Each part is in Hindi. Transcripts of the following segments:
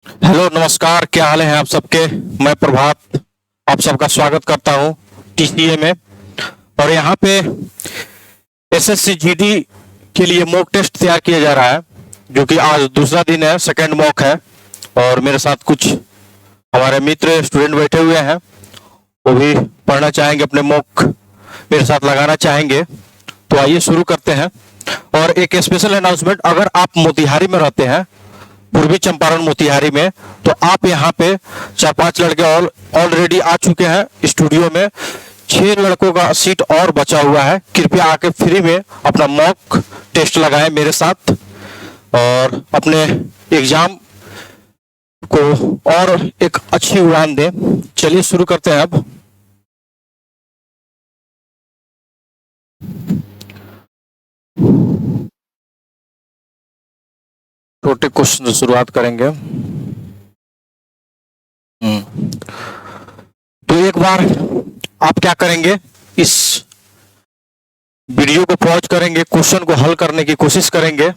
हेलो नमस्कार, क्या हाल है आप सबके। मैं प्रभात आप सबका स्वागत करता हूं टीसीए में। और यहाँ पे एसएससी जीडी के लिए मॉक टेस्ट तैयार किया जा रहा है, जो कि आज दूसरा दिन है, सेकंड मॉक है। और मेरे साथ कुछ हमारे मित्र स्टूडेंट बैठे हुए हैं, वो भी पढ़ना चाहेंगे, अपने मॉक मेरे साथ लगाना चाहेंगे। तो आइए शुरू करते हैं। और एक स्पेशल अनाउंसमेंट, अगर आप मोतिहारी में रहते हैं, पूर्वी चंपारण मोतिहारी में, तो आप यहाँ पे 4-5 लड़के ऑलरेडी आ चुके हैं स्टूडियो में। 6 लड़कों का सीट और बचा हुआ है। कृपया आके फ्री में अपना मॉक टेस्ट लगाएं मेरे साथ और अपने एग्जाम को और एक अच्छी उड़ान दें। चलिए शुरू करते हैं अब। छोटे क्वेश्चन से शुरुआत करेंगे। तो एक बार आप क्या करेंगे, इस वीडियो को पॉज करेंगे, क्वेश्चन को हल करने की कोशिश करेंगे।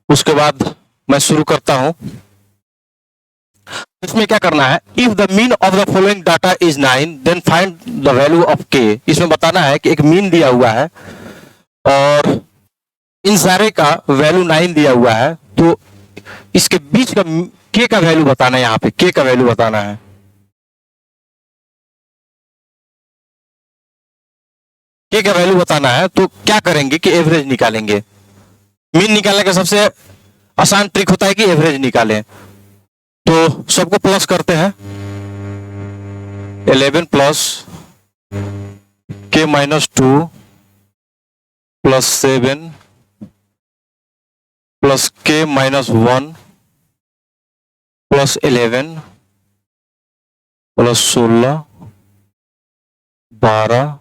उसके बाद मैं शुरू करता हूं। इसमें क्या करना है, if the mean of the following data is 9 then find the value of K. इसमें बताना है कि एक मीन दिया हुआ है और इन सारे का वैल्यू 9 दिया हुआ है, तो इसके बीच का के का वैल्यू बताना है। यहाँ पे के का वैल्यू बताना है। के का वैल्यू बताना है, तो क्या करेंगे कि एवरेज निकालेंगे। मीन निकालने का सबसे आसान ट्रिक होता है कि एवरेज निकालें। तो सबको प्लस करते हैं। 11 प्लस के माइनस 2 प्लस 7 प्लस के माइनस 1 प्लस 11 प्लस 16 12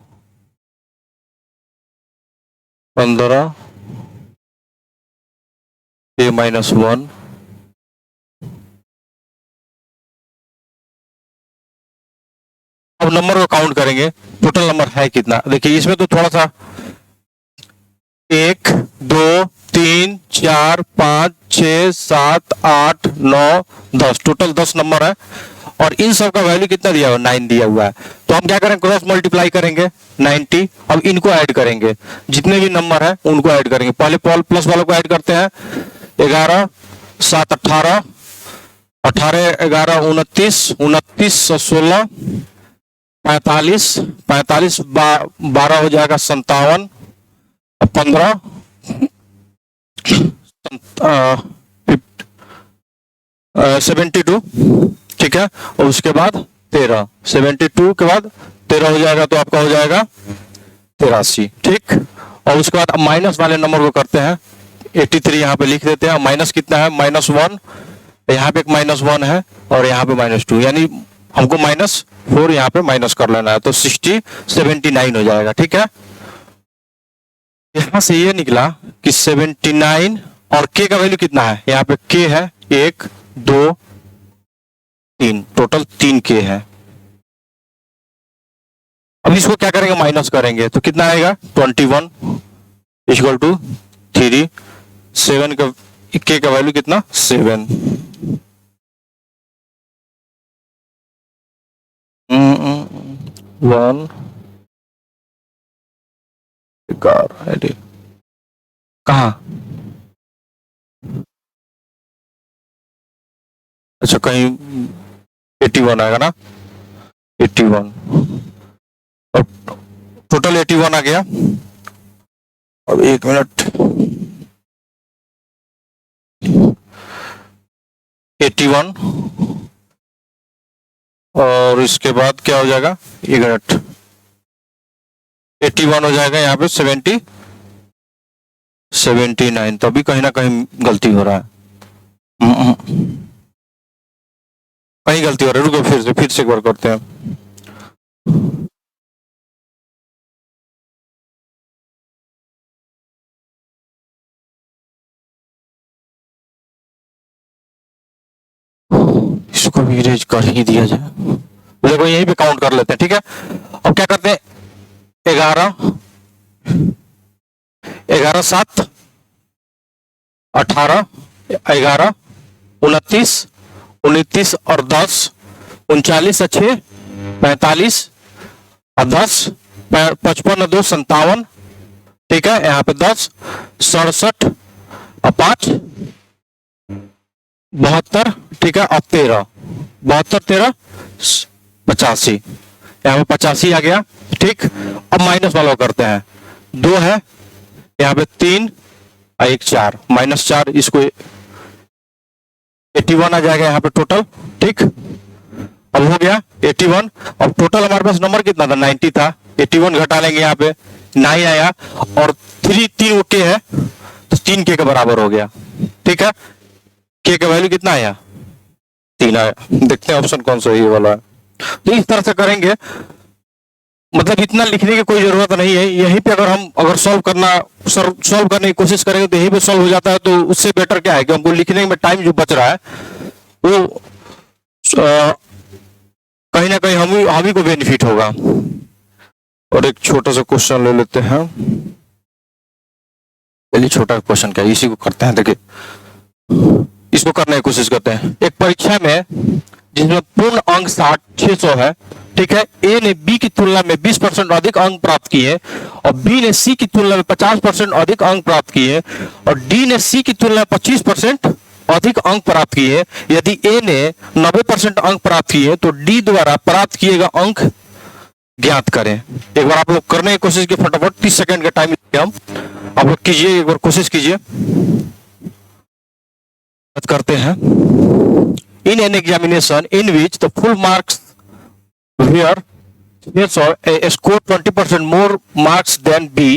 15 के माइनस 1। अब नंबर को काउंट करेंगे, टोटल नंबर है कितना। देखिए इसमें तो थोड़ा सा 1 2 3 4 5 6 7 8 9 10, टोटल 10 नंबर है। और इन सब का वैल्यू कितना दिया हुआ, 9 दिया हुआ है। तो हम क्या करेंगे, क्रॉस मल्टीप्लाई करेंगे 90। अब इनको ऐड करेंगे, जितने भी नंबर है उनको ऐड करेंगे। पहले प्लस वालों को ऐड करते हैं। 11 7 18 18 11 29 29 16 45 45 12 हो जाएगा 57 15 72, ठीक है। और उसके बाद 13, 72 के बाद 13 हो जाएगा, तो आपका हो जाएगा 83, ठीक। और उसके बाद अब माइनस वाले नंबर को करते हैं। 83 यहाँ पे लिख देते हैं। माइनस कितना है, -1, यहाँ पे एक -1 है और यहाँ पे -2, यानी हमको -4 यहाँ पे माइनस कर लेना है, तो 79 हो जाएगा, ठीक है। यहां से ये निकला कि 79 और के का वैल्यू कितना है, यहाँ पे के है 1 2 3, टोटल 3 के है। अब इसको क्या करेंगे, माइनस करेंगे, तो कितना आएगा 21 इक्वल टू 3। 7 का के का वैल्यू कितना 7। 1 कहा, अच्छा कहीं 81 आएगा ना, 81 और टोटल 81 आ गया। अब 1 मिनट, 81 और इसके बाद क्या हो जाएगा, 1 मिनट, 81 हो जाएगा यहाँ पे 79, तो अभी कहीं ना कहीं गलती हो रहा है। कहीं गलती हो रही है, रुको फिर से एक बार करते हैं। इसको भी इरेज कर ही दिया जाए। देखो यहीं पे काउंट कर लेते हैं, ठीक है। अब क्या करते हैं, 11 11 7 18 11 29, 29 और 10, 39 और 6 45 और 10, 55 और 2 57, ठीक है। यहाँ पे 10, 67 और 5 72, ठीक है। और 13, 72 13 85, यहाँ पे 85 आ गया, ठीक। अब माइनस वाला करते हैं, 2 है यहाँ पे, 3 और 1 4, -4, इसको 81 आ जाएगा यहाँ पे टोटल, ठीक। अब हो गया 81। अब टोटल हमारे पास नंबर कितना था, 90 था। 81 घटा लेंगे, यहाँ पे 9 आया और 3 के है तो 3 के बराबर हो गया, ठीक है। के का वैल्यू कितना आया, 3 आया। देखते हैं ऑप्शन कौन सा ये वाला है। तो इस तरह से करेंगे, मतलब इतना लिखने की कोई जरूरत नहीं है। यहीं पे अगर हम सॉल्व करने की कोशिश करेंगे तो यहीं पे सॉल्व हो जाता है। तो उससे बेटर क्या है कि हमको लिखने में टाइम जो बच रहा है वो कहीं ना कहीं हम ही को बेनिफिट होगा। और एक छोटा सा क्वेश्चन ले लेते हैं, चलिए छोटा क्वेश्चन क्या, इसी को करते हैं। देखिए इसको करने की कोशिश करते हैं। एक परीक्षा में जिसमें पूर्ण अंक 600 है, ठीक है। ए ने बी की तुलना में 20% अधिक अंक प्राप्त किए और बी ने सी की तुलना में 50% अधिक अंक प्राप्त किए और डी ने सी की तुलना में 25% अधिक अंक प्राप्त किए। यदि ए ने 90% अंक प्राप्त किए तो डी द्वारा प्राप्त किए गए अंक ज्ञात करें। एक बार आप लोग करने की कोशिश कीजिए, फटाफट 30 सेकंड का टाइम हम आप लोग कीजिए, एक बार कोशिश कीजिए। करते हैं। In an examination in which the full marks were A scored 20% more marks than B,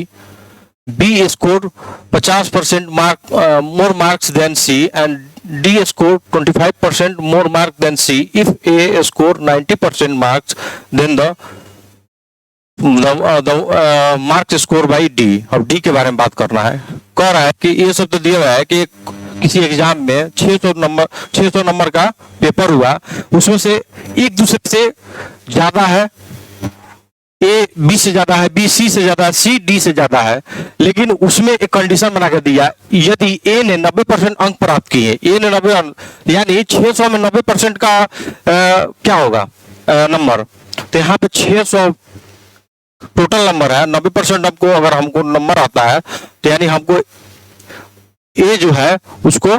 B scored 50% more marks than C, and D scored 25% more marks than C. If A scored 90% marks, then the marks scored by D. अब D के बारे में बात करना है। कह रहा है कि ये सब तो दिया हुआ है कि किसी एग्जाम में 600 नंबर का पेपर हुआ, उसमें से एक दूसरे से ज्यादा है, ए बी से ज्यादा है, बी सी से ज्यादा है, सी डी से ज्यादा है। लेकिन उसमें एक कंडीशन बना कर दिया, यदि ए ने 90% अंक प्राप्त किए, ए ने 90, यानी 600 में 90% का क्या होगा नंबर, तो यहाँ पे 600 टोटल नंबर है, 90% हमको अगर हमको नंबर आता है तो यानी हमको ए जो है उसको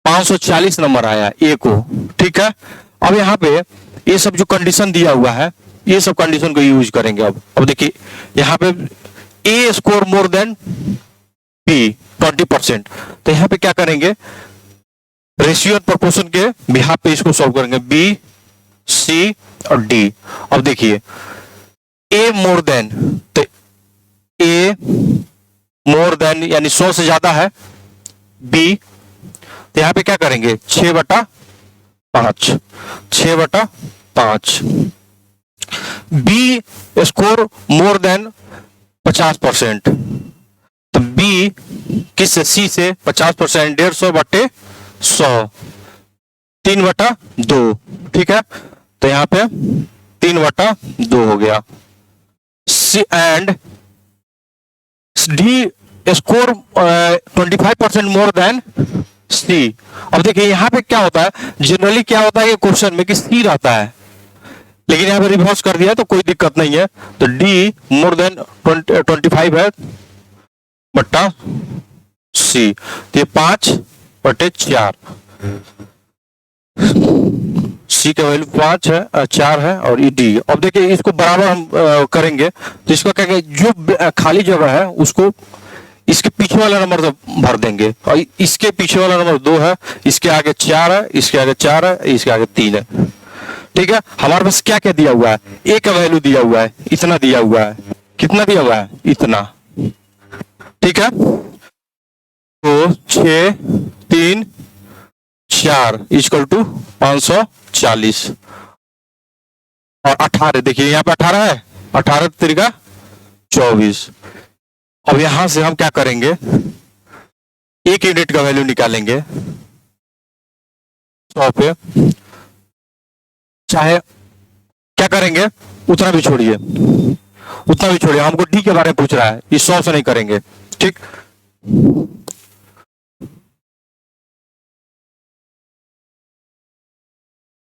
540 नंबर आया ए को, ठीक है। अब यहाँ पे ये सब जो कंडीशन दिया हुआ है, ये सब कंडीशन को यूज करेंगे। अब देखिए यहाँ पे ए स्कोर मोर देन बी 20%, तो यहाँ पे क्या करेंगे, रेशियो प्रोपोर्शन के बिहाफ पे इसको सॉल्व करेंगे, बी सी और डी। अब देखिए ए मोर देन, तो ए मोर देन यानी 100 से ज्यादा है बी, तो यहां पे क्या करेंगे 6/5, 6/5। बी स्कोर मोर देन 50%, तो बी किससे, सी से 50%, 150/100, 3/2, ठीक है। तो यहां पे 3/2 हो गया। C and D score 25% more than C. अब देखिए यहाँ पे क्या होता है, जनरली क्या होता है कि क्वेश्चन में कि सी रहता है, लेकिन यहाँ पे रिवर्स कर दिया तो कोई दिक्कत नहीं है। तो डी मोर देन 25 है बट्टा सी, तो ये 5/4, सी का वैल्यू 5 है, 4 है और ई डी। अब देखिए इसको बराबर हम करेंगे, तो इसका क्या कहेंगे, जो खाली जगह है उसको इसके पीछे वाला नंबर तो भर देंगे, और इसके पीछे वाला नंबर 2 है, इसके आगे 4 है, इसके आगे 4 है, इसके आगे 3 है, ठीक है। हमारे पास क्या क्या दिया हुआ है, ए का वैल्यू दिया हुआ है, इतना दिया हुआ है, कितना दिया हुआ है, इतना, ठीक है। तो 6 3 4 इक्वल टू 540 और 18, देखिए यहाँ पे 18 है, 18 3 24। अब यहां से हम क्या करेंगे, एक यूनिट का वैल्यू निकालेंगे 100 पे, चाहे क्या करेंगे, उतना भी छोड़िए, हमको डी के बारे में पूछ रहा है, इस 100 से नहीं करेंगे, ठीक।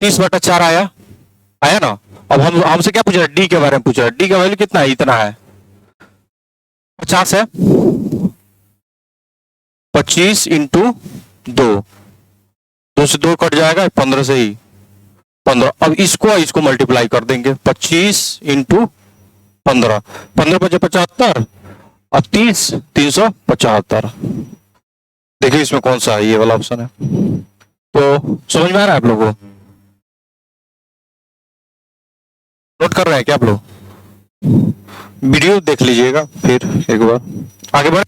30/4 आया, आया ना। अब हम हमसे क्या पूछ रहा है, डी के बारे में पूछ रहा है। डी का वैल्यू कितना है, इतना है, 50 है। 25 इंटू 2 से 2 कट जाएगा, 15 से ही 15। अब इसको मल्टीप्लाई कर देंगे, 25 इंटू 15, 15 × 75 और 30 375। देखिए इसमें कौन सा है, ये वाला ऑप्शन है। तो समझ में आ रहा है आप लोगों को, नोट कर रहे हैं क्या आप लोग? वीडियो देख लीजिएगा फिर एक बार, आगे बढ़े।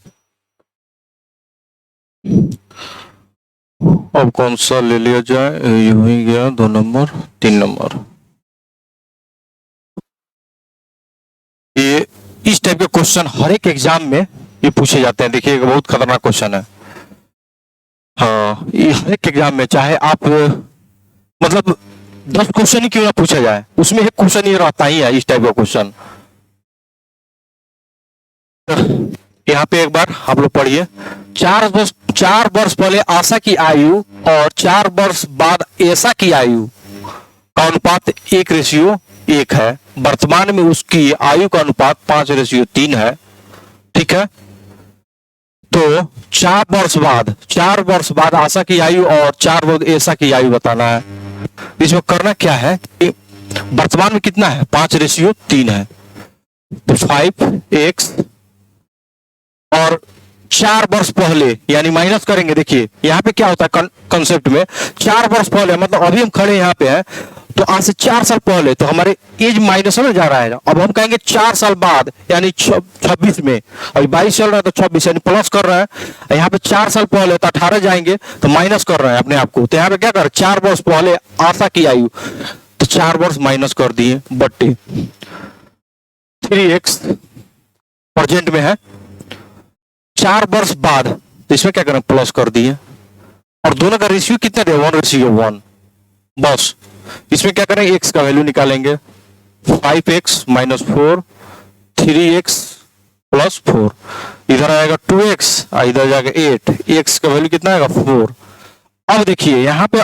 अब कौन सा ले लिया जाए, ये हो ही गया 2 नंबर, 3 नंबर। ये इस टाइप के क्वेश्चन हर एक एग्जाम में ये पूछे जाते हैं। देखिए बहुत खतरनाक क्वेश्चन है। हाँ, ये हर एक एग्जाम में, चाहे आप मतलब 10 क्वेश्चन ही क्यों ना पूछा जाए, उसमें एक क्वेश्चन ये रहता ही है इस टाइप का क्वेश्चन। यहाँ पे एक बार आप लोग पढ़िए, 4 वर्ष पहले आशा की आयु और 4 वर्ष बाद ऐसा की आयु का अनुपात 1:1 है। वर्तमान में उसकी आयु का अनुपात 5:3 है। ठीक है, तो 4 वर्ष बाद आशा की आयु और 4 वर्ष ऐसा की आयु बताना है। इसमें करना क्या है, वर्तमान में कितना है, 5:3 है, तो 5x और 4 वर्ष पहले यानी माइनस करेंगे। देखिए यहाँ पे क्या होता है कंसेप्ट में, 4 वर्ष पहले मतलब अभी हम खड़े यहाँ पे हैं, तो आज से 4 साल पहले, तो हमारे एज माइनस में जा रहा है। अब हम कहेंगे 4 साल बाद यानी 26 में, अभी 22 चल रहा है तो 26 यानी प्लस कर रहे हैं। यहाँ पे 4 साल पहले तो 18 जाएंगे तो माइनस कर रहे हैं अपने आप को। तो यहाँ पे क्या कर, 4 वर्ष पहले आशा की आयु, तो 4 वर्ष माइनस कर दिए, बट्टे 3x प्रेजेंट में है। 4 वर्ष बाद, तो इसमें क्या करें, प्लस कर दिए, और दोनों का रेशियो कितना दे, 1:1। बस इसमें क्या करें, x का वैल्यू निकालेंगे, 5x - 4, 3x + 4, इधर आएगा 2x, इधर जाएगा 8, x का वैल्यू कितना आएगा, 4। अब देखिए यहाँ पे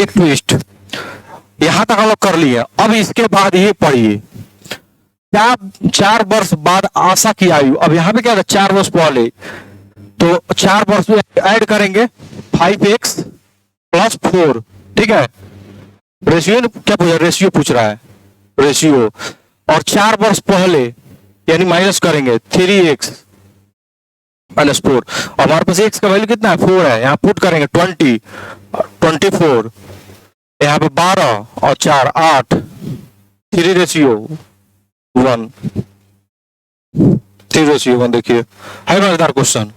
एक ट्विस्ट, यहां तक हम लोग कर लिए। अब इसके बाद ये पढ़िए, 4 वर्ष बाद आशा की आयु। अब यहाँ पे क्या है, 4 वर्ष पहले, तो 4 वर्ष में ऐड करेंगे 5x + 4। ठीक है, रेशियो क्या पूछ रहा है, रेशियो पूछ रहा है, रेशियो। और 4 वर्ष पहले यानी माइनस करेंगे 3x - 4। हमारे पास x का वैल्यू कितना है, 4 है, यहाँ पुट करेंगे 20, 24, यहाँ पे 12 और 4 8, 3:1, 3:1। देखिए है मजेदार क्वेश्चन,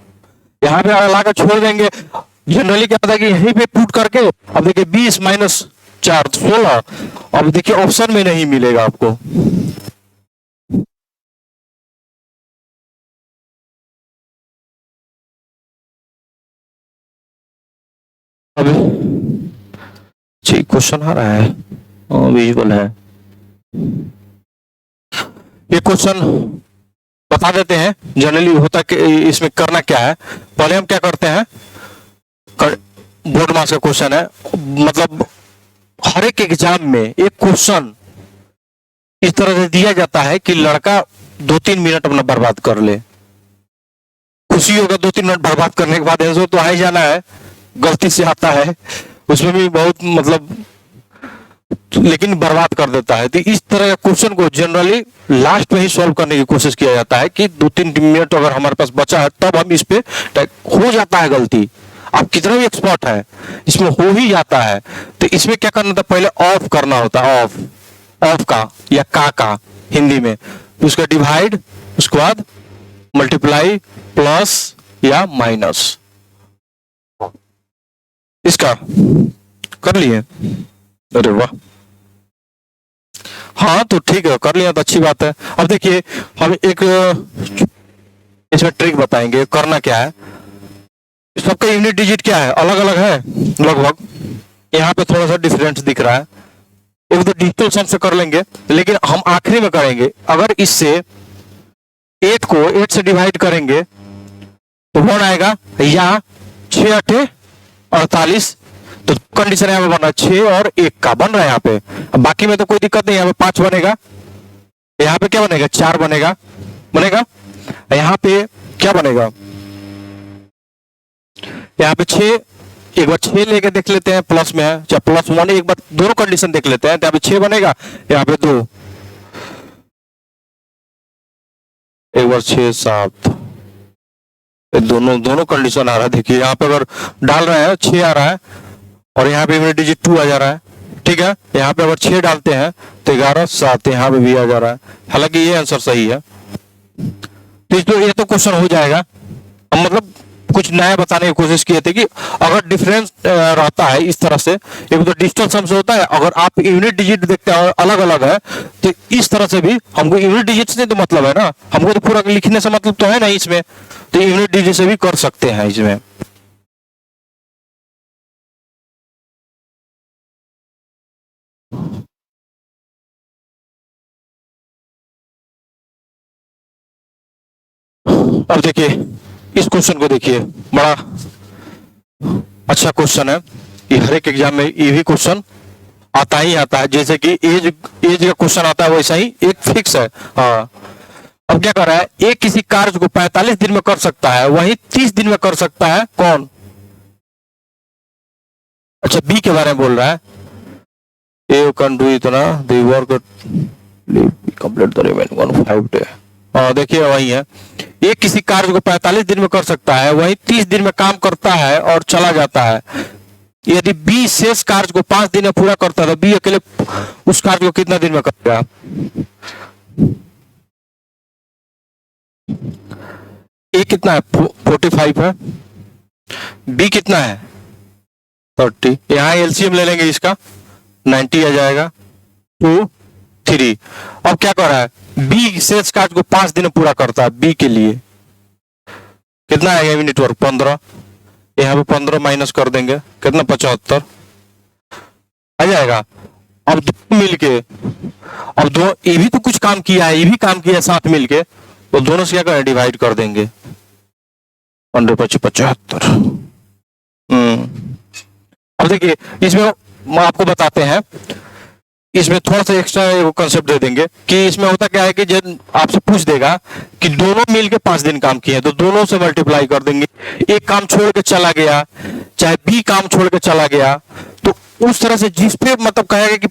यहाँ पे लाकर छोड़ देंगे। जनरली क्या होता है कि यहीं पे पुट करके, अब देखिए 20 - 4 16। अब देखिए ऑप्शन में नहीं मिलेगा आपको। अब क्वेश्चन आ रहा है, विजुअल है, ये क्वेश्चन बता देते हैं। जनरली होता कि इसमें करना क्या है, पहले हम क्या करते हैं, बोर्ड मार्क्स का क्वेश्चन है, मतलब हर एक एग्जाम में एक क्वेश्चन इस तरह से दिया जाता है कि लड़का 2-3 मिनट अपना बर्बाद कर ले। खुशी होगा 2-3 मिनट बर्बाद करने के बाद आंसर तो आ ही जाना है, गलती से आता है उसमें भी बहुत मतलब, लेकिन बर्बाद कर देता है। तो इस तरह के क्वेश्चन को जनरली लास्ट में ही सॉल्व करने की कोशिश किया जाता है कि 2-3 मिनट अगर हमारे पास बचा है तब हम इस पे, हो जाता है गलती, आप कितना भी एक्सपर्ट है इसमें हो ही जाता है। तो इसमें क्या करना था, पहले ऑफ करना होता है, ऑफ का या का हिंदी में, तो उसका डिवाइड, उसके बाद मल्टीप्लाई, प्लस या माइनस। इसका कर लिए, अरे वाह, हाँ तो ठीक है, कर लिया तो अच्छी बात है। अब देखिए हम एक इसमें ट्रिक बताएंगे, करना क्या है, सबका यूनिट डिजिट क्या है, अलग अलग है लगभग, यहाँ पे थोड़ा सा डिफरेंस दिख रहा है। एक तो डिजिटल सम से कर लेंगे, लेकिन हम आखिरी में करेंगे। अगर इससे 8 को 8 से डिवाइड करेंगे तो 1 आएगा, या 6 × 8 = 48, तो कंडीशन यहाँ पे बना 6 और 1 का बन रहा है यहाँ पे। अब बाकी में तो कोई दिक्कत नहीं, यहाँ पे 5 बनेगा, यहाँ पे क्या बनेगा 4 बनेगा, बनेगा यहाँ पे क्या बनेगा, यहाँ पे 6, एक बार 6 लेके देख लेते हैं, प्लस में है चाहे प्लस 1, एक बार दोनों कंडीशन देख लेते हैं। तो यहाँ पे 6 बनेगा, यहाँ पे 2, एक बार 6 7, दोनों कंडीशन आ रहा है। देखिए यहाँ पे अगर डाल रहे हैं 6 आ रहा है और यहाँ पे यूनिट डिजिट 2 आ जा रहा है, ठीक है। यहाँ पे अगर 6 डालते हैं तो 11 7 यहाँ पे भी आ जा रहा है, हालांकि ये आंसर सही है। तो ये तो क्वेश्चन हो जाएगा। हम मतलब कुछ नया बताने की कोशिश किए थे कि अगर डिफरेंस रहता है इस तरह से, एक तो डिजिटल सम से होता है, अगर आप यूनिट डिजिट देखते हैं अलग अलग है तो इस तरह से भी हमको यूनिट डिजिट से तो मतलब है ना, हमको तो पूरा लिखने से मतलब तो है नहीं इसमें, तो यूनिट डिजिट से भी कर सकते हैं इसमें। अब देखिए इस क्वेश्चन को देखिए, बड़ा अच्छा क्वेश्चन है, ये हर एक एग्जाम में ये भी क्वेश्चन आता ही आता है। जैसे कि एज का क्वेश्चन आता है वैसा ही एक फिक्स है। हाँ, अब क्या कर रहा है, एक किसी कार्य को 45 दिन में कर सकता है, वही 30 दिन में कर सकता है, कौन? अच्छा बी के बारे में बोल रहा है, ए कैन डू इतना the work complete the remaining 5 day. देखिए वही है, एक किसी कार्य को 45 दिन में कर सकता है, वही 30 दिन में काम करता है और चला जाता है। यदि बी शेष कार्य को 5 दिन में पूरा करता है तो बी अकेले उस कार्य को कितना दिन में करेगा? ए कितना है 45 है, बी कितना है 30, यहां एलसीएम ले लेंगे इसका 90 आ जाएगा 2 3। अब क्या कर रहा है, बी शेष कार्य को 5 दिन में पूरा करता है, बी के लिए कितना आएगा यूनिट वर्क 15, यहाँ पे 15 माइनस कर देंगे कितना 75 आ जाएगा। अब दो मिलके, अब दो ये भी तो कुछ काम किया है, ये भी काम किया है साथ मिलके, तो दोनों से क्या करें डिवाइड कर देंगे 75। अब देखिए इसमें आपको बताते हैं, इसमें थोड़ा सा एक्स्ट्रा कंसेप्ट दे देंगे कि इसमें होता क्या है कि जब आपसे पूछ देगा कि दोनों मिलके 5 दिन काम किए तो दोनों से मल्टीप्लाई कर देंगे। एक काम छोड़ के चला गया, चाहे बी काम छोड़ के चला गया, तो उस तरह से जिस पे मतलब कहेगा कि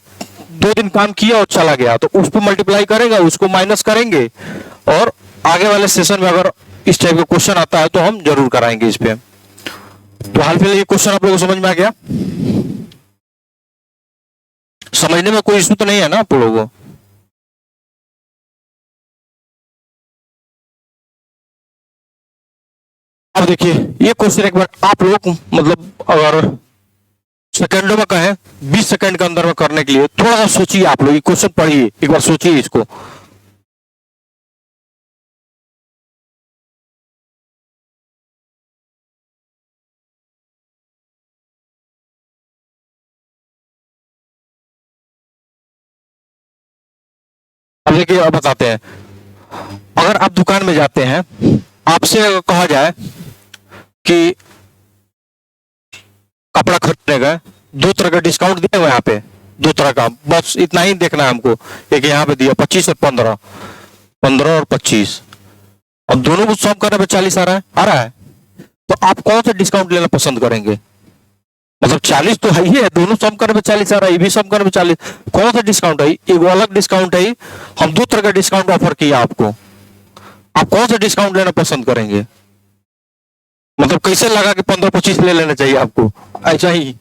2 दिन काम किया और चला गया तो उस पर मल्टीप्लाई करेगा, उसको माइनस करेंगे, और आगे वाले सेशन में अगर इस टाइप का क्वेश्चन आता है तो हम जरूर कराएंगे इस पे। तो हाल फिलहाल ये क्वेश्चन आप लोगों को समझ में आ गया, समझने में कोई इशू तो नहीं है ना आप लोगों को? अब देखिए ये क्वेश्चन एक बार आप लोग मतलब अगर सेकंडों में कहें 20 सेकंड के अंदर में करने के लिए थोड़ा सा सोचिए, आप लोग ये क्वेश्चन पढ़िए एक बार, सोचिए इसको। अब देखिए अब बताते हैं, अगर आप दुकान में जाते हैं, आपसे अगर कहा जाए कि कपड़ा खरीदने गए, 2 तरह का डिस्काउंट दिया हुआ यहाँ पे, 2 तरह का, बस इतना ही देखना है हमको। एक यहाँ पे दिया 25 और 15, 15 और 25, और दोनों को सम करने पे 40 आ रहा है, तो आप कौन सा डिस्काउंट लेना पसंद करेंगे? मतलब 40 तो है ही है, दोनों सम करने पे 40 आ रहा है, ये भी सम करने पे 40, कौन सा डिस्काउंट है? एक अलग डिस्काउंट है, हम 2 तरह का डिस्काउंट ऑफर किया आपको, आप कौन सा डिस्काउंट लेना पसंद करेंगे? मतलब कैसे लगा कि 15-25 ले लेना चाहिए आपको, ऐसा ही?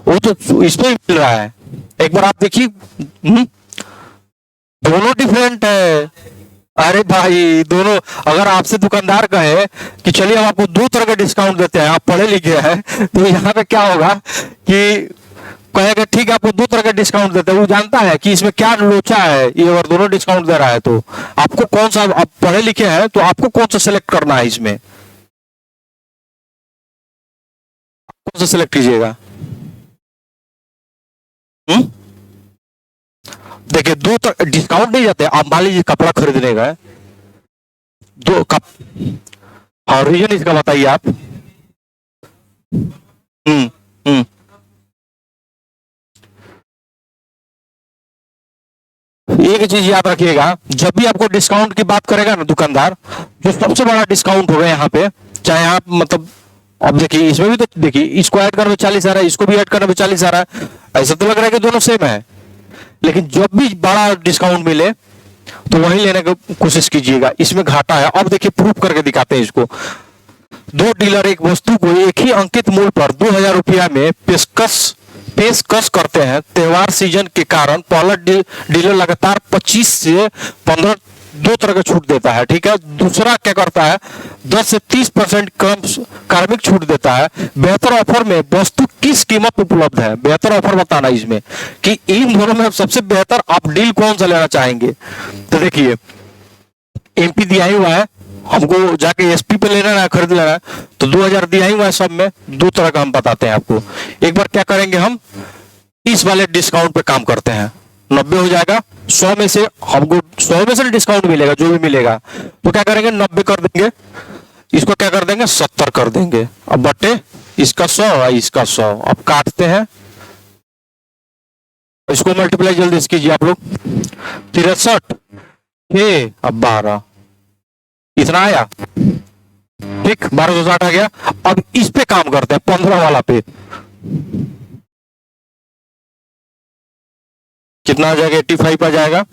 वो तो इसमें मिल रहा है, एक बार आप देखिए। दोनों डिफरेंट है। अरे भाई दोनों, अगर आपसे दुकानदार कहे कि चलिए हम आपको 2 तरह का डिस्काउंट देते हैं, आप पढ़े लिखे हैं, तो यहाँ पे क्या होगा कि कहेगा ठीक है आपको 2 तरह का डिस्काउंट देते हैं, वो जानता है कि इसमें क्या लोचा है, ये अगर दोनों डिस्काउंट दे रहा है तो आपको कौन सा, आप पढ़े लिखे हैं तो आपको कौन सा सिलेक्ट करना है, इसमें कौन सा सिलेक्ट कीजिएगा? देखिए 2 डिस्काउंट नहीं जाते, आप मान लीजिए कपड़ा खरीदने गए, दो का। और रीजन इसका बताइए आप। हम्म। हम्म। एक चीज याद रखिएगा, जब भी आपको डिस्काउंट की बात करेगा ना दुकानदार, जो सबसे बड़ा डिस्काउंट होगा यहाँ पे, चाहे आप मतलब, अब देखिए इसमें भी तो देखिए, इसको ऐड करने में 40 आ रहा है, इसको भी ऐड करने में 40 आ रहा है, ऐसा तो लग रहा है कि दोनों सेम है। लेकिन जब भी बड़ा डिस्काउंट मिले तो वही लेने की कोशिश कीजिएगा, इसमें घाटा है। अब देखिए प्रूफ करके दिखाते हैं इसको। दो डीलर एक वस्तु को एक ही अंकित मूल्य पर 2000 रुपया में पेशकश करते हैं। त्योहार सीजन के कारण पहला डीलर लगातार 25 से 15 दो तरह का छूट देता है, ठीक है। दूसरा क्या करता है, 10 से 30% कम कार्मिक छूट देता है। बेहतर ऑफर में वस्तु किस कीमत पर उपलब्ध है, बेहतर ऑफर बताना इसमें कि इन दोनों में सबसे बेहतर आप डील कौन सा लेना चाहेंगे। तो देखिए एमपी दिया ही हुआ है, हमको जाके एसपी पे लेना है, खरीद लेना है, तो 2000 दिया ही हुआ है। सब में दो तरह का हम बताते हैं आपको। एक बार क्या करेंगे, हम 30 वाले डिस्काउंट पे काम करते हैं, 90 हो जाएगा। 100 में से हमको 100 में से डिस्काउंट मिलेगा, जो भी मिलेगा, तो क्या करेंगे 90 कर देंगे, इसको क्या कर देंगे 70 कर देंगे। अब बटे इसका 100 और इसका 100, अब काटते हैं, इसको मल्टीप्लाई जल्दी से कीजिए आप लोग। 63 अब 12 इतना आया, ठीक, 1260 आ गया। अब इस पे काम करते हैं 15 वाला पे, कितना आ जाएगा 85 आ जाएगा,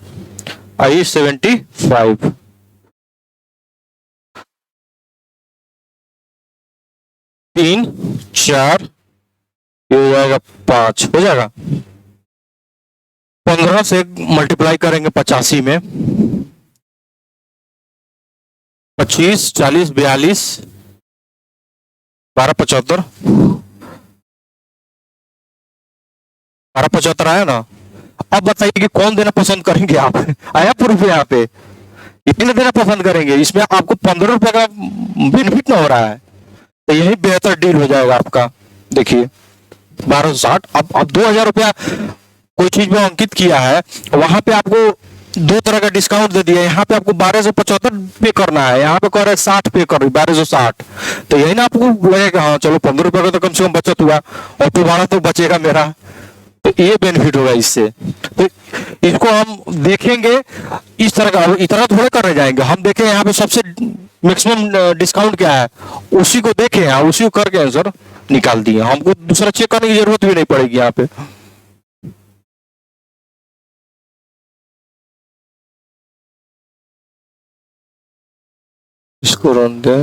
आई 75, 3 4 ये हो जाएगा 5 हो जाएगा। 15 से मल्टीप्लाई करेंगे 85 में, 25 40 42 12 75 12 75 आया ना। अब बताइए कि कौन देना पसंद करेंगे आप। आया प्रूफ यहाँ पे, इतने देना पसंद करेंगे, इसमें आपको 15 रुपए का बेनिफिट ना हो रहा है, तो यही बेहतर डील हो जाएगा आपका। देखिए 1260, अब 2000 रुपया कोई चीज में अंकित किया है, वहां पे आपको दो तरह का डिस्काउंट दे दिया, यहाँ पे आपको 1275 पे करना है, यहाँ पे कह रहे 60 पे कर 1260, तो यही ना आपको लगेगा हाँ चलो 15 रुपए का तो कम से कम बचत हुआ, ऑटो भाड़ा तो बचेगा मेरा, तो ये बेनिफिट होगा इससे। तो इसको हम देखेंगे इस तरह का, इतना थोड़े करने जाएंगे हम, देखें यहाँ पे सबसे मैक्सिमम डिस्काउंट क्या है, उसी को देखें, उसी को करके आंसर निकाल दिए, हमको दूसरा चेक करने की जरूरत भी नहीं पड़ेगी यहाँ पे। इसको रन दे,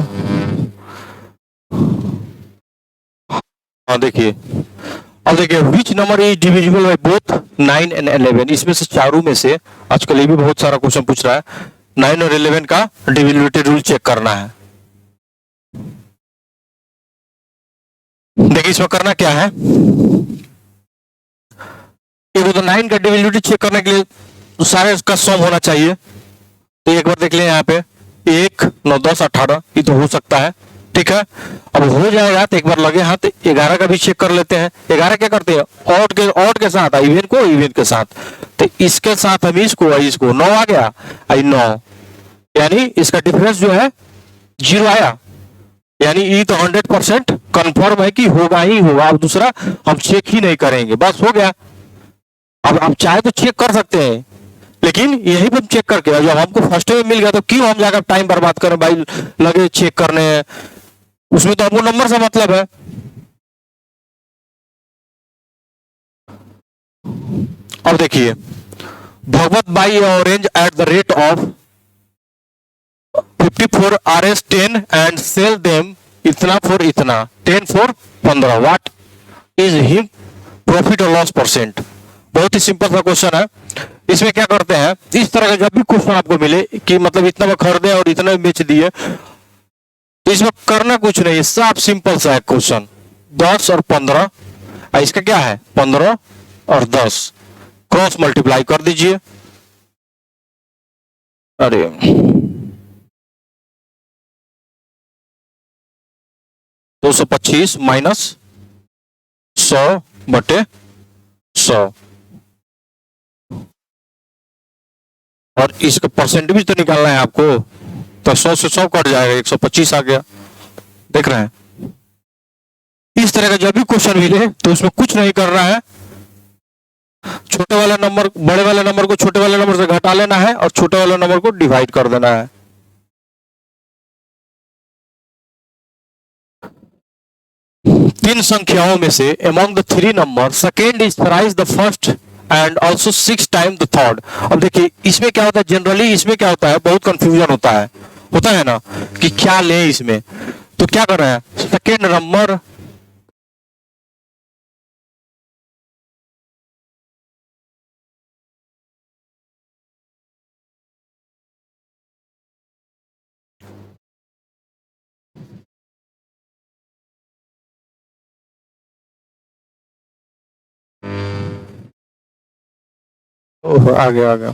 हाँ देखिए, अब देखिए which number is divisible by both 9 and 11, इसमें से चारों में से आजकल ये भी बहुत सारा क्वेश्चन पूछ रहा है, 9 और 11 का डिविजिबिलिटी रूल चेक करना है। देखिए इसमें करना क्या है, एक तो 9 का डिविजिबिलिटी चेक करने के लिए तो सारे उसका सम होना चाहिए, तो एक बार देख लें यहाँ पे 1 9 10 18, ये तो हो सकता है, ठीक है। अब हो जाएगा तो एक बार लगे हाथ 11 का भी चेक कर लेते हैं। 11 क्या करते हैं, ऑड के साथ, इवेंट को इवेंट के साथ, तो इसके साथ हम इसको 9 आ गया, आई 9, यानी इसका डिफरेंस जो है 0 आया, यानी ये तो 100% कंफर्म है कि होगा ही होगा, अब दूसरा हम चेक ही नहीं करेंगे, बस हो गया। अब आप चाहे तो चेक कर सकते हैं, लेकिन यही पर चेक करके जब हमको फर्स्ट में मिल गया तो क्यों हम जाकर टाइम बर्बाद करें भाई, लगे चेक करने, उसमें तो हमको नंबर से मतलब है। अब देखिए Bhagwat buy orange at the rate of 54 RS 10 and sell them इतना फॉर इतना, 10 for 15, what is he profit और लॉस परसेंट। बहुत ही सिंपल सा क्वेश्चन है। इसमें क्या करते हैं, इस तरह का जब भी क्वेश्चन आपको मिले कि मतलब इतना में खरीदे और इतना में बेच दिए, तो इसमें करना कुछ नहीं है, सब सिंपल सा है क्वेश्चन। 10 और 15, इसका क्या है 15 और 10, क्रॉस मल्टीप्लाई कर दीजिए, अरे 225 माइनस 100 बटे 100, और इसका परसेंटेज तो निकालना है आपको, तो 100 से 100 कट जाएगा, 125 आ गया। देख रहे हैं, इस तरह का जब भी क्वेश्चन मिले तो उसमें कुछ नहीं कर रहा है, छोटे वाले नंबर बड़े वाले नंबर को छोटे वाले नंबर से घटा लेना है और छोटे वाले नंबर को डिवाइड कर देना है। तीन संख्याओं में से among the three numbers second is thrice the first and also 6 times the third। अब देखिए इसमें क्या होता है, जनरली इसमें क्या होता है, बहुत कंफ्यूजन होता है ना कि क्या लें इसमें। तो क्या कर रहे हैं, सेकेंड नंबर आ गया आ गया।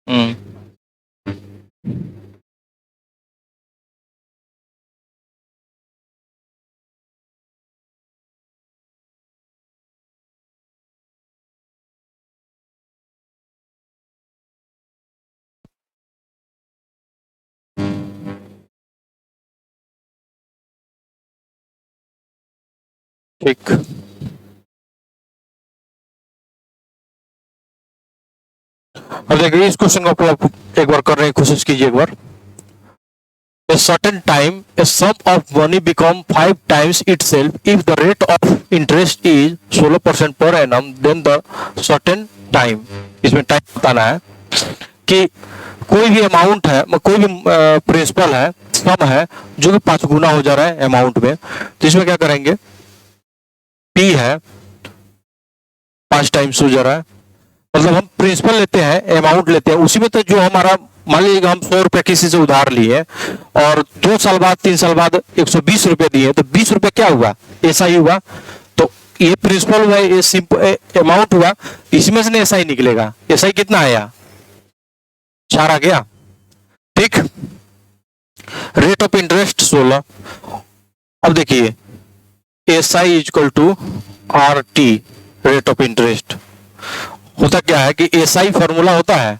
हम्म ठीक। अब देखिए इस क्वेश्चन को आप एक बार करने की कोशिश कीजिए एक बार। A certain time, a sum of money become 5 times itself if the rate of interest is 16% per annum, then the certain time, इसमें टाइम बताना है कि कोई भी अमाउंट है, कोई भी प्रिंसिपल है, सम है जो कि 5 गुना हो जा रहा है अमाउंट में। तो इसमें क्या करेंगे, P है 5 टाइम्स हो जा रहा है, मतलब हम प्रिंसिपल लेते हैं, अमाउंट लेते हैं, उसी में तो जो हमारा मान लीजिए हम 100 रुपए किसी से उधार लिए और 2 साल बाद 3 साल बाद 120 रुपए दिए, तो 20 रुपए क्या हुआ, ऐसा ही हुआ। तो ये प्रिंसिपल हुआ, ये सिंपल अमाउंट हुआ, इसमें से ऐसा ही निकलेगा। ऐसा ही कितना आया, 4 आ गया। ठीक, रेट ऑफ इंटरेस्ट 16। अब देखिए S I equal to R T, rate of interest. होता क्या है कि एस आई फॉर्मूला होता है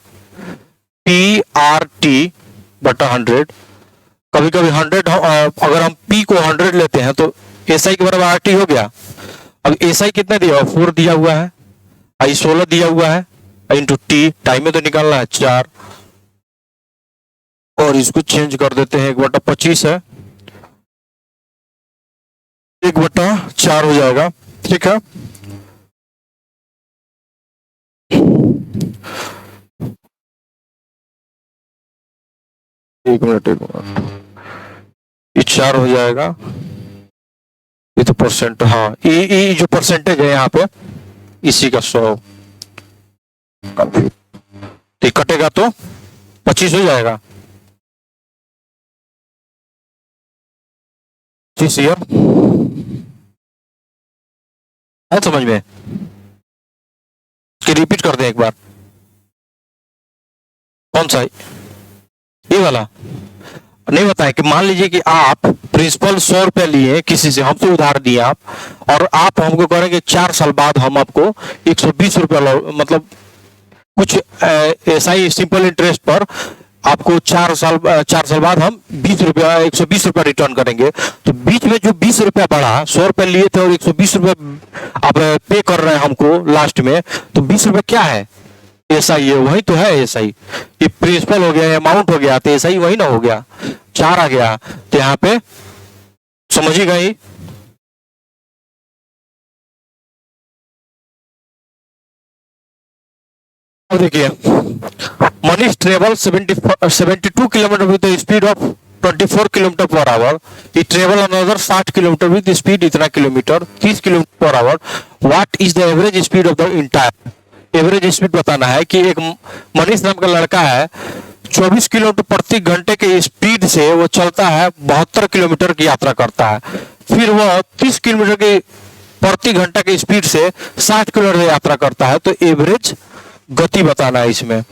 पी आर टी बटा 100। कभी कभी 100 अगर हम पी को 100 लेते हैं तो एस आई के बराबर आर टी हो गया। अब एस आई कितना दिया, 4 दिया हुआ है, आई 16 दिया हुआ है, इंटू टी, टाइम में तो निकालना है 4, और इसको चेंज कर देते हैं, 1/25 है, 1/4 हो जाएगा। ठीक है, एक मिनट ये 4 हो जाएगा, ये तो परसेंट, हाँ ये जो परसेंटेज है यहाँ पे इसी का 100 कटेगा तो 25 हो जाएगा। 25 ईयर है समझ में कि रिपीट कर दें एक बार, कौन सा ये वाला नहीं बताए कि मान लीजिए कि आप प्रिंसिपल 100 रुपए लिए किसी से, हमसे उधार दिए आप, और आप हमको करेंगे 4 साल बाद हम आपको 120 रुपया, मतलब कुछ ऐसा ही सिंपल इंटरेस्ट पर आपको 4 साल बाद हम 20 रुपया 120 रुपया रिटर्न करेंगे। तो बीच में जो 20 रुपया बढ़ा, 100 रुपया लिए थे और 120 रुपया आप पे कर रहे हैं हमको लास्ट में, तो 20 रुपया क्या है, ऐसा ही है, वही तो है ऐसा ही। ये प्रिंसिपल हो गया, अमाउंट हो गया, तो ऐसा ही वही ना हो गया, 4 आ गया। तो यहाँ पे समझिएगा ही, अब देखिए Mani travel 72 kilometre with the speed of 24 kilometre per hour, ये travel another 60 kilometre with speed इतना kilometre, 30 kilometre per hour. What is the average speed of the entire, average speed बताना है कि एक मनीष नाम का लड़का है 24 किलोमीटर प्रति घंटे के स्पीड से वो चलता है, 72 किलोमीटर की यात्रा करता है। फिर वह 30 किलोमीटर की प्रति घंटा की स्पीड से 60 किलोमीटर यात्रा करता है। तो एवरेज गति बताना है इसमें,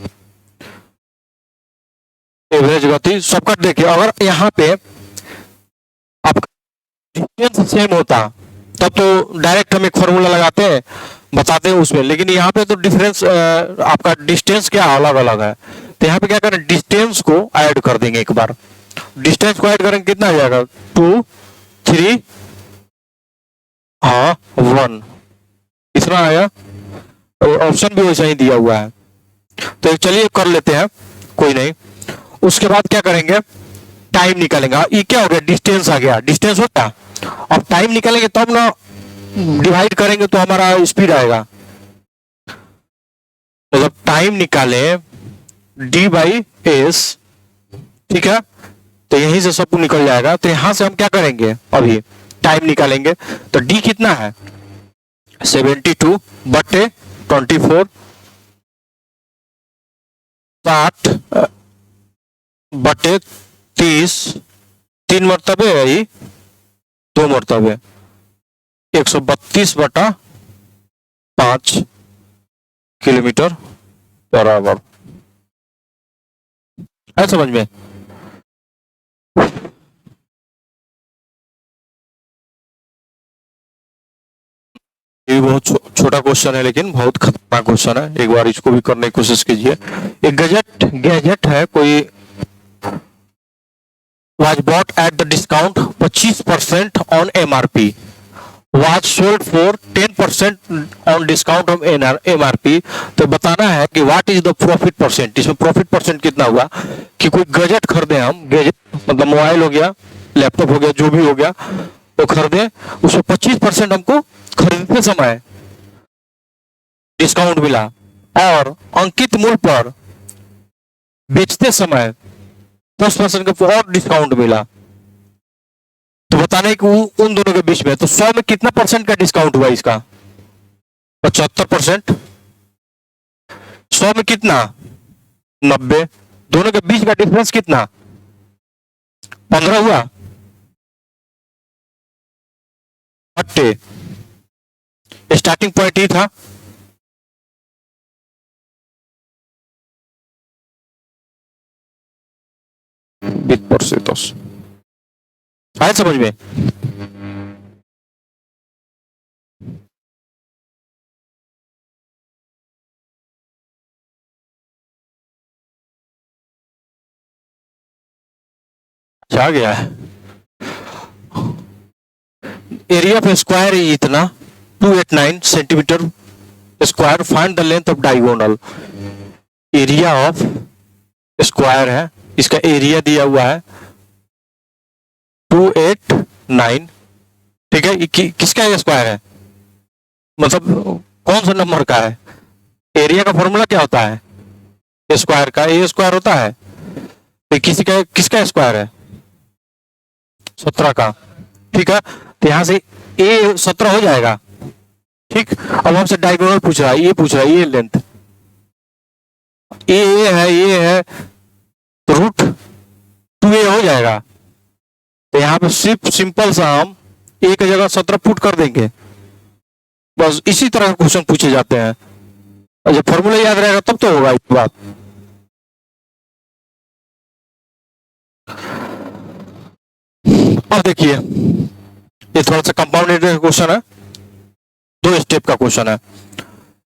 एवरेज गति सबका। देखिए अगर यहाँ पे आपका डिस्टेंस सेम होता तब तो डायरेक्ट हम एक फॉर्मूला लगाते हैं, बताते हैं उसमें, लेकिन यहाँ पे तो डिफरेंस आपका डिस्टेंस क्या अलग अलग है। तो यहाँ पे क्या करें, डिस्टेंस को ऐड कर देंगे एक बार। डिस्टेंस को ऐड करेंगे कितना आ जाएगा, 2 3 हाँ 1, इतना आया। ऑप्शन भी वैसा ही दिया हुआ है। तो चलिए कर लेते हैं, कोई नहीं। उसके बाद क्या करेंगे, टाइम निकालेंगे। ये क्या हो गया, डिस्टेंस आ गया, डिस्टेंस हो गया। अब टाइम निकालेंगे तब ना, डिवाइड करेंगे तो हमारा स्पीड आएगा। तो जब टाइम निकाले d/s, ठीक है, तो यहीं से सब निकल जाएगा। तो यहां से हम क्या करेंगे, अभी टाइम निकालेंगे। तो d कितना है, 72/24, 60/30, 3 मरतबे है, 2 मरतबे, 132/5 किलोमीटर पर आवर है, समझ में। ये बहुत छोटा क्वेश्चन है लेकिन बहुत खतरनाक क्वेश्चन है, एक बार इसको भी करने की कोशिश कीजिए। एक गैजेट है कोई, was bought at the discount 25% on MRP, was sold for 10% on discount of MRP। तो बताना है कि what is the profit percent. इसमें प्रॉफिट परसेंट कितना हुआ कि कोई गैजेट खरीदे हम, गैजेट मतलब मोबाइल हो गया, लैपटॉप हो गया, जो भी हो गया वो खरीदे, उसमें 25% हमको खरीदते समय डिस्काउंट मिला और अंकित मूल्य पर बेचते समय 10% का और डिस्काउंट मिला। तो बताना है कि उन दोनों के बीच में, तो 100 में कितना परसेंट का डिस्काउंट हुआ इसका, 75%। 100 में कितना, 90। दोनों के बीच का डिफरेंस कितना, 15 हुआ। हट्टे स्टार्टिंग पॉइंट ही था, आए समझ में। आ गया है। एरिया ऑफ स्क्वायर इतना 289 centimetre square. Find the length of diagonal. Area of square है, इसका एरिया दिया हुआ है 289, ठीक है। किसका स्क्वायर है, मतलब कौन सा नंबर का है। एरिया का फॉर्मूला क्या होता है, स्क्वायर का ए स्क्वायर होता है। तो किसका स्क्वायर है, 17 का, ठीक है। तो यहां से ए 17 हो जाएगा, ठीक। अब हमसे डायगोनल पूछ रहा है, ये पूछ रहा है ये लेंथ, ये है तो रूट 2a हो जाएगा। तो यहाँ पे सिर्फ सिंपल सा हम ए की जगह 17 पुट कर देंगे, बस इसी तरह के क्वेश्चन पूछे जाते हैं। और जब फॉर्मूला याद रहेगा तब तो होगा इस बात। अब देखिए ये थोड़ा सा कंपाउंडेड क्वेश्चन है, 2 स्टेप का क्वेश्चन है।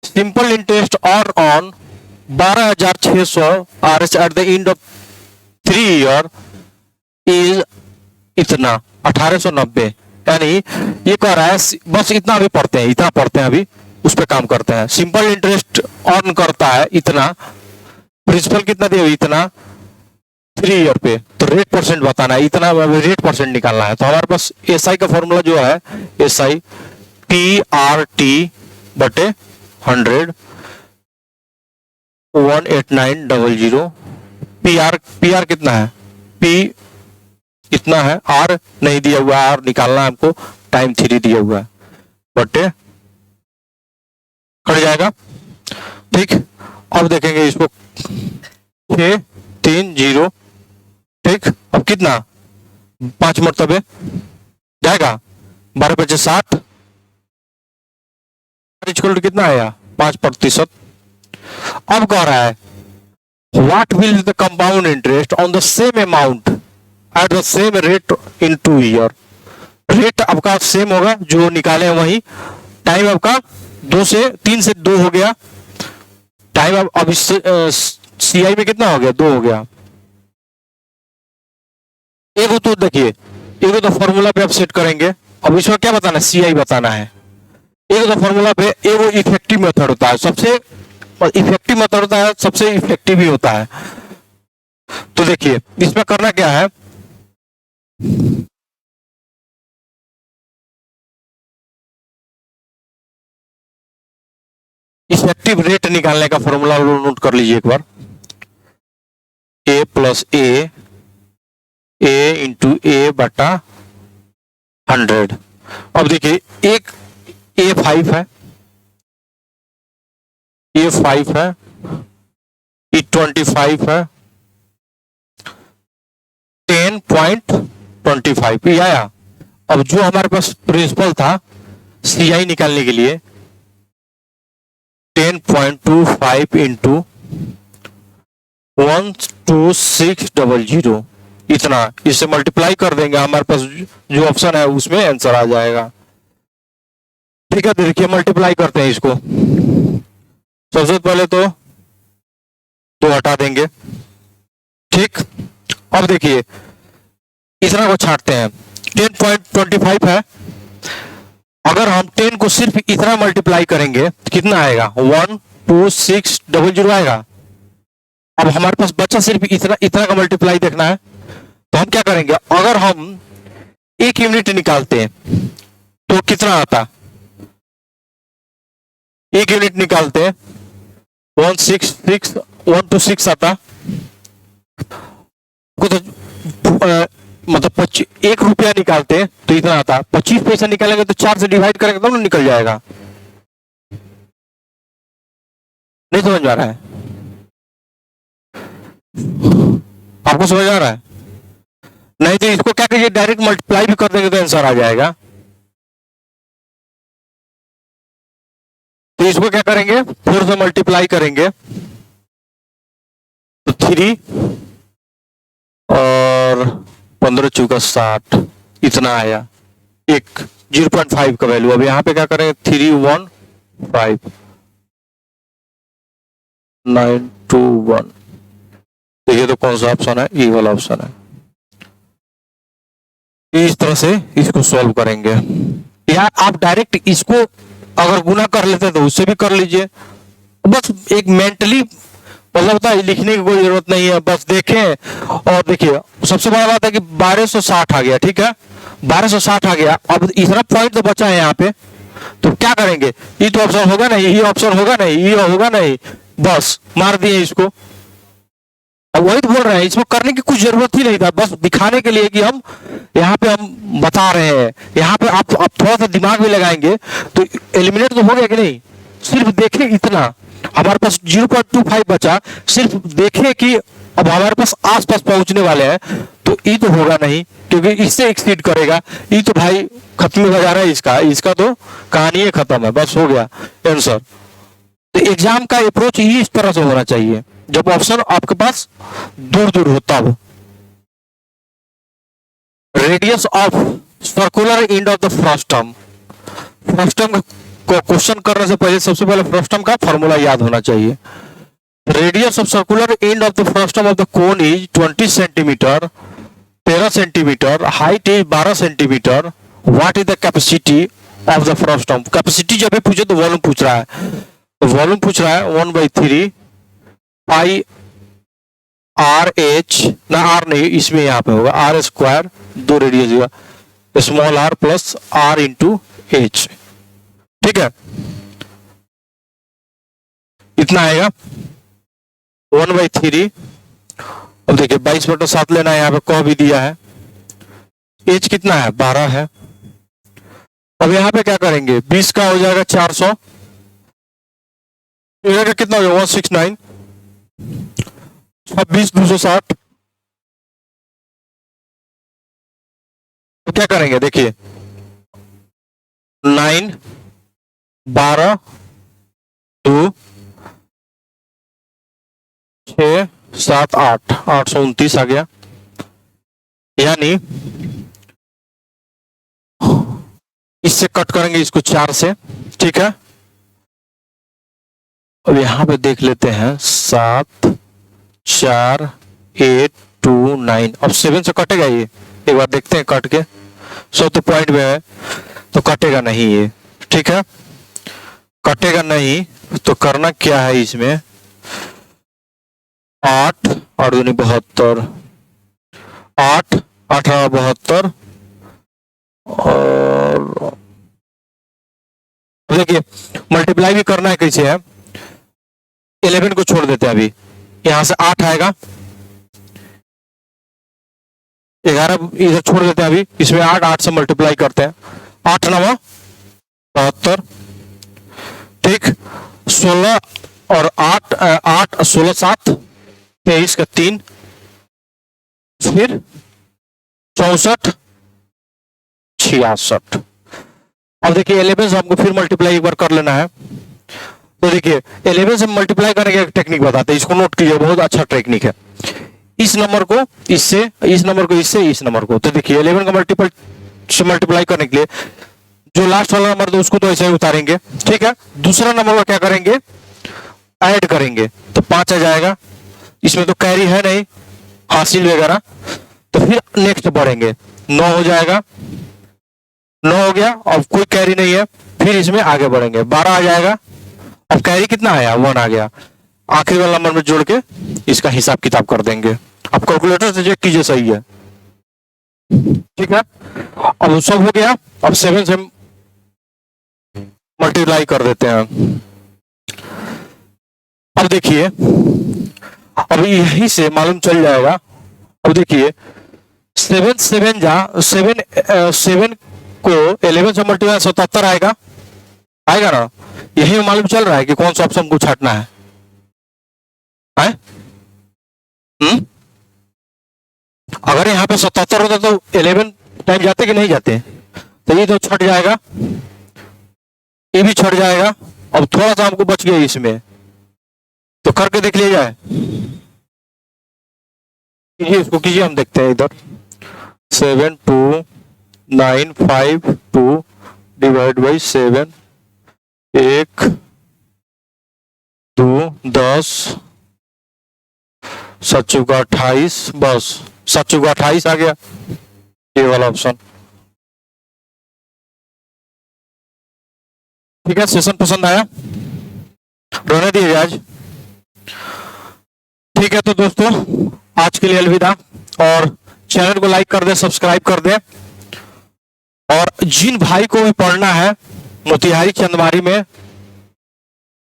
सिंपल इंटरेस्ट और on 12,600 RS at the end of 3 year is इतना 1890। यानी ये कह रहा है, बस इतना अभी पढ़ते हैं, इतना पढ़ते हैं अभी, उस पर काम करते हैं। सिंपल इंटरेस्ट अर्न करता है इतना, प्रिंसिपल कितना दिया इतना 3 ईयर पे, तो रेट परसेंट बताना है, इतना रेट परसेंट निकालना है। तो हमारे पास SI का फॉर्मूला जो है, SI PRT/100 18900। PR कितना है, P इतना है, R नहीं दिया हुआ है, R निकालना है हमको, टाइम 3 दिया हुआ है, बटे कट जाएगा, ठीक। अब देखेंगे इसको 6 3 0, ठीक। अब कितना 5 मरतबे जाएगा, 12×5 = 60, इक्वल टू कितना आया 5%। अब कह रहा है what will the compound interest on the same amount at the same rate in 2 year. Rate आपका सेम होगा जो निकाले हैं वही, टाइम आपका 3 से 2 हो गया, टाइम अब इस सीआई में कितना हो गया 2 हो गया। एक तो देखिए, एक तो फॉर्मूला पे आप सेट करेंगे, अब इसमें क्या बताना है सीआई बताना है। एक तो फॉर्मूला पे एक इफेक्टिव मेथड होता है, सबसे इफेक्टिव मेथड होता है, सबसे इफेक्टिव ही होता है। तो देखिए इसमें करना क्या है, इफेक्टिव रेट निकालने का फॉर्मूला नोट कर लीजिए एक बार, A+A इंटू A/100। अब देखिए एक A5 है, A5 है, E25 है, 10.25 ये आया। अब जो हमारे पास प्रिंसिपल था सीआई निकालने के लिए 10.25 इंटू 12600, इतना, इसे मल्टीप्लाई कर देंगे, हमारे पास जो ऑप्शन है उसमें आंसर आ जाएगा। ठीक है, देखिए मल्टीप्लाई करते हैं इसको। सबसे पहले तो 2 हटा देंगे, ठीक। अब देखिए इतना को छांटते हैं, 10.25 है, अगर हम 10 को सिर्फ इतना मल्टीप्लाई करेंगे तो कितना आएगा 12600 आएगा। अब हमारे पास बचा सिर्फ इतना का मल्टीप्लाई देखना है, तो हम क्या करेंगे, अगर हम 1 यूनिट निकालते हैं तो कितना आता, 1 यूनिट निकालते हैं 126 आता, तो मतलब 1 रुपया निकालते हैं तो इतना आता, 25 पैसा निकालेंगे तो 4 से डिवाइड करेंगे तो निकल जाएगा। नहीं समझ में आ रहा है आपको, समझ आ रहा है? नहीं तो इसको क्या कीजिए, डायरेक्ट मल्टीप्लाई भी कर देंगे तो आंसर आ जाएगा। तो इसको क्या करेंगे, 4 से मल्टीप्लाई करेंगे तो 3 और 15 चौका 60, इतना आया, एक 0.5 का वैल्यू। अब यहाँ पे क्या करेंगे 315,921, देखिए तो कौन सा ऑप्शन है, ये वाला ऑप्शन है। इस तरह से इसको सॉल्व करेंगे, या आप डायरेक्ट इसको अगर गुना कर लेते तो उससे भी कर लीजिए। बस एक मेंटली मतलब होता है, लिखने की कोई जरूरत नहीं है, बस देखें। और देखिए सबसे बड़ा बात है कि 1260 आ गया, ठीक है 1260 आ गया। अब इतना पॉइंट तो बचा है यहाँ पे, तो क्या करेंगे, ये तो ऑप्शन होगा नहीं, ये ऑप्शन होगा नहीं, ये होगा नहीं, बस मार दिए इसको। अब वही तो बोल रहे हैं, इसमें करने की कुछ जरूरत ही नहीं था, बस दिखाने के लिए कि हम यहाँ पे हम बता रहे हैं। यहाँ पे आप थोड़ा सा दिमाग भी लगाएंगे तो एलिमिनेट तो हो गया कि नहीं। सिर्फ देखें इतना, हमारे पास 0.25 बचा, सिर्फ देखें कि अब हमारे पास आसपास पहुंचने वाले हैं, तो ये तो होगा नहीं क्योंकि इससे एक्सीड करेगा, ये तो भाई खत्म हो जा रहा है, इसका तो कहानी खत्म है, बस हो गया आंसर। तो एग्जाम का अप्रोच ही इस तरह से होना चाहिए, जब ऑप्शन आपके पास दूर दूर होता हो। Radius of circular end of the frustum, frustum को क्वेश्चन करने से पहले सबसे पहले फ्रस्टम का फॉर्मूला याद होना चाहिए। Radius of circular end of the frustum of the cone is 20 centimetre, 13 centimetre, height is 12 centimetre. What is the capacity of the frustum, capacity जब भी पूछे तो वॉल्यूम पूछ रहा है, तो वॉल्यूम पूछ रहा है 1/3 पाई आर एच, ना आर नहीं इसमें यहाँ पे होगा आर स्क्वायर, 2 रेडियस होगा small R plus R into H, ठीक है इतना आएगा 1/3। अब देखिए 22/7 लेना है, यहाँ पे कह भी दिया है, एच कितना है 12 है। अब यहाँ पे क्या करेंगे, 20 का हो जाएगा 400, कितना हो जाएगा 169, 26,260। तो क्या करेंगे, देखिए 9 12 2 6 7 8 829 आ गया। यानी इससे कट करेंगे इसको 4 से, ठीक है। अब यहां पे देख लेते हैं 7 4 8 2 9। अब 7 से कटेगा ये, एक बार देखते हैं कट के। सो तो पॉइंट में है तो कटेगा नहीं ये, ठीक है। कटेगा नहीं तो करना क्या है, इसमें 8 और 72, 8 18 72। और देखिए मल्टीप्लाई भी करना है, कैसे है, 11 को छोड़ देते हैं अभी, यहां से 8 आएगा, 11 इधर छोड़ देते हैं अभी, इसमें 8 8 से मल्टीप्लाई करते हैं, 8 9 72, ठीक। 16 और 8 8 16 7 23 का 3, फिर 64 66। अब देखिए 11 से हमको फिर मल्टीप्लाई एक बार कर लेना है। तो देखिए 11 से मल्टीप्लाई करने की एक टेक्निक बताते हैं, इसको नोट कीजिए, बहुत अच्छा टेक्निक है। इस नंबर को इससे, इस नंबर को इससे, इस नंबर को, तो देखिए 11 का मल्टीपल से मल्टीप्लाई करने के लिए जो लास्ट वाला नंबर तो उसको तो ऐसे ही उतारेंगे, ठीक है। दूसरा नंबर का क्या करेंगे, ऐड करेंगे, तो 5 आ जाएगा। इसमें तो कैरी है नहीं, हासिल वगैरह, तो फिर नेक्स्ट बढ़ेंगे, 9 हो जाएगा, 9 हो गया, अब कोई कैरी नहीं है, फिर इसमें आगे बढ़ेंगे, 12 आ जाएगा। अब कैरी कितना आया, 1 आ गया, आखिरी वाला नंबर में जोड़ के इसका हिसाब किताब कर देंगे। अब कैलकुलेटर से चेक कीजिए, सही है, ठीक है। अब सब हो गया, अब 7 से मल्टीप्लाई कर देते हैं। अब देखिए, अब यही से मालूम चल जाएगा। अब देखिए 7 7 जा 7 7 को 11 से मल्टीप्लाई 77 आएगा, आएगा ना। यही मालूम चल रहा है कि कौन सा ऑप्शन को छाटना है, अगर यहाँ पे 77 होता तो 11 टाइम जाते कि नहीं जाते, तो ये तो छट जाएगा, ये भी छट जाएगा। अब थोड़ा सा हमको बच गया इसमें, तो करके देख लिया जाए, कीजिए, इसको कीजिए, हम देखते हैं इधर। 7 2 9 5 2 डिवाइड बाई 7, 1 2 10 7 चौका 28, बस 7 चौका 28 आ गया, ये वाला ऑप्शन, ठीक है। सेशन पसंद आया, रहने दीजिए आज, ठीक है। तो दोस्तों आज के लिए अलविदा, और चैनल को लाइक कर दे, सब्सक्राइब कर दे, और जिन भाई को भी पढ़ना है मोतिहारी चंदमारी में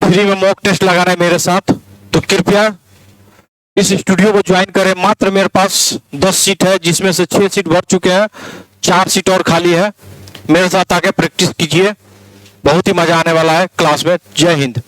फ्री में मॉक टेस्ट लगाना है मेरे साथ, तो कृपया इस स्टूडियो को ज्वाइन करें। मात्र मेरे पास 10 सीट है, जिसमें से 6 सीट भर चुके हैं, 4 सीट और खाली है। मेरे साथ आके प्रैक्टिस कीजिए, बहुत ही मजा आने वाला है क्लास में। जय हिंद।